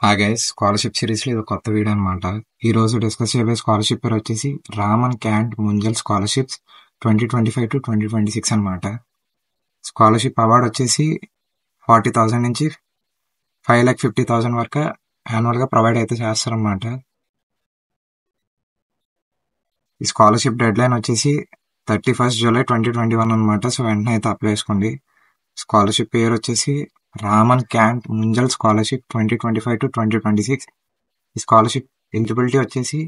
Hi guys, scholarship సిరీస్లో ఇది ఒక కొత్త వీడియో అనమాట. ఈ రోజు డిస్కస్ చేయబోయే స్కాలర్షిప్ పేరు వచ్చేసి రామన్ క్యాంట్ ముంజల్ స్కాలర్షిప్స్ 2025 to 2026 అనమాట. స్కాలర్షిప్ అవార్డు వచ్చేసి 40,000 నుంచి 5,50,000 వరకు యాన్యువల్గా ప్రొవైడ్ అయితే చేస్తారనమాట. ఈ స్కాలర్షిప్ డెడ్ లైన్ వచ్చేసి 31st July 2021 అనమాట. సో వెంటనే అయితే అప్లై చేసుకోండి. స్కాలర్షిప్ పేరు వచ్చేసి రామన్ క్యాంట్ ముంజల్ స్కాలర్షిప్ 2025 to 2026. ఈ స్కాలర్షిప్ ఎలిజిబిలిటీ వచ్చేసి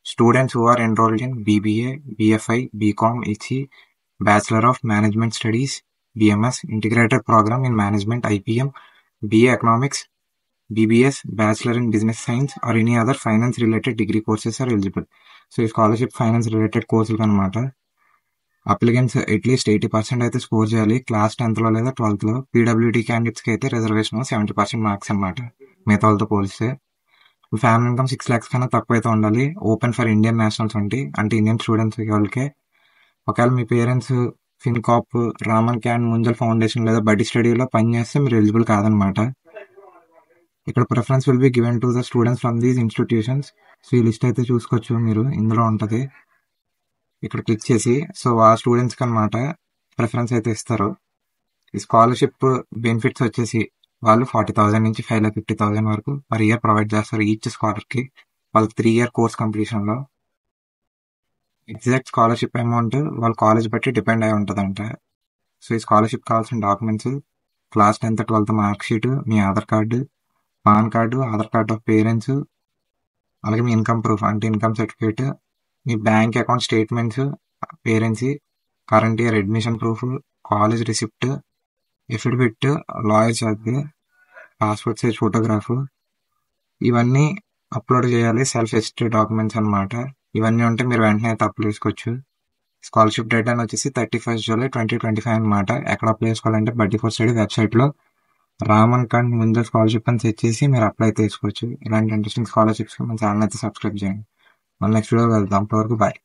students who are enrolled in BBA, BFI, BCom, EC, bachelor of management studies, BMS, integrated program in management, IPM, BA economics, BBS, bachelor in business science or any other finance related degree courses are eligible. So ఈ scholarship finance related కోర్సులు అనమాట. Applicants at least 80% అయితే score చేయాలి class 10th లేదా 12th. PWD క్యాండిడేట్స్కి అయితే reservation 70% marks అనమాట మిగతా వాళ్ళతో పోలిస్తే. ఫ్యామిలీ ఇన్కమ్ 6 lakhs కన్నా తక్కువ అయితే ఉండాలి. ఓపెన్ ఫర్ ఇండియన్ నేషనల్స్ అంటే ఇండియన్ స్టూడెంట్స్ వాళ్ళకే. ఒకవేళ మీ parents Fincap, Raman Kant Munjal foundation లేదా బడ్డీ స్టడీలో పనిచేస్తే మీరు ఎలిజిబుల్ కాదనమాట. ఇక్కడ preference will be given to the students from these institutions. So ఈ లిస్ట్ అయితే చూసుకోవచ్చు మీరు, ఇందులో ఉంటుంది. ఇక్కడ క్లిక్ చేసి సో ఆ స్టూడెంట్స్కి అనమాట ప్రిఫరెన్స్ అయితే ఇస్తారు. ఈ స్కాలర్షిప్ బెనిఫిట్స్ వచ్చేసి వాళ్ళు 40,000 నుంచి 5,50,000 వరకు పర్ ఇయర్ ప్రొవైడ్ చేస్తారు ఈచ్ స్కాలర్కి. వాళ్ళకి 3-year కోర్స్ కంప్లీషన్లో. ఎగ్జాక్ట్ స్కాలర్షిప్ అమౌంట్ వాళ్ళ కాలేజ్ బట్టి డిపెండ్ అయి ఉంటుందంట. సో ఈ స్కాలర్షిప్ కావాల్సిన documents class 10th 12th mark sheet, మీ Aadhaar card, PAN card, Aadhaar card of parents, అలాగే మీ ఇన్కమ్ ప్రూఫ్ అంటే ఇన్కమ్ సర్టిఫికేట్, మీ bank account statements, parents, current year admission proof, college receipt, affidavit, lawyer charge, passport size photograph, ఇవన్నీ upload చేయాలి. Self assisted documents అనమాట. ఇవన్నీ ఉంటే మీరు వెంటనే అయితే అప్లై చేసుకోవచ్చు. స్కాలర్షిప్ డేట్ అని వచ్చేసి 31st July 2025 అనమాట. ఎక్కడ అప్లై చేసుకోవాలంటే బడ్డీ ఫర్ స్టడీ వెబ్సైట్లో రామన్ ఖాన్ ముంజల్ స్కాలర్షిప్ అని సెట్ చేసి మీరు అప్లై చేసుకోవచ్చు. ఇలాంటి ఇంట్రెస్టింగ్ స్కాలర్షిప్స్ మన ఛానల్ అయితే సబ్స్క్రైబ్ చేయండి. మళ్ళీ నెక్స్ట్ వీడియో వెళ్దాం. అప్పటివరకు బాయ్.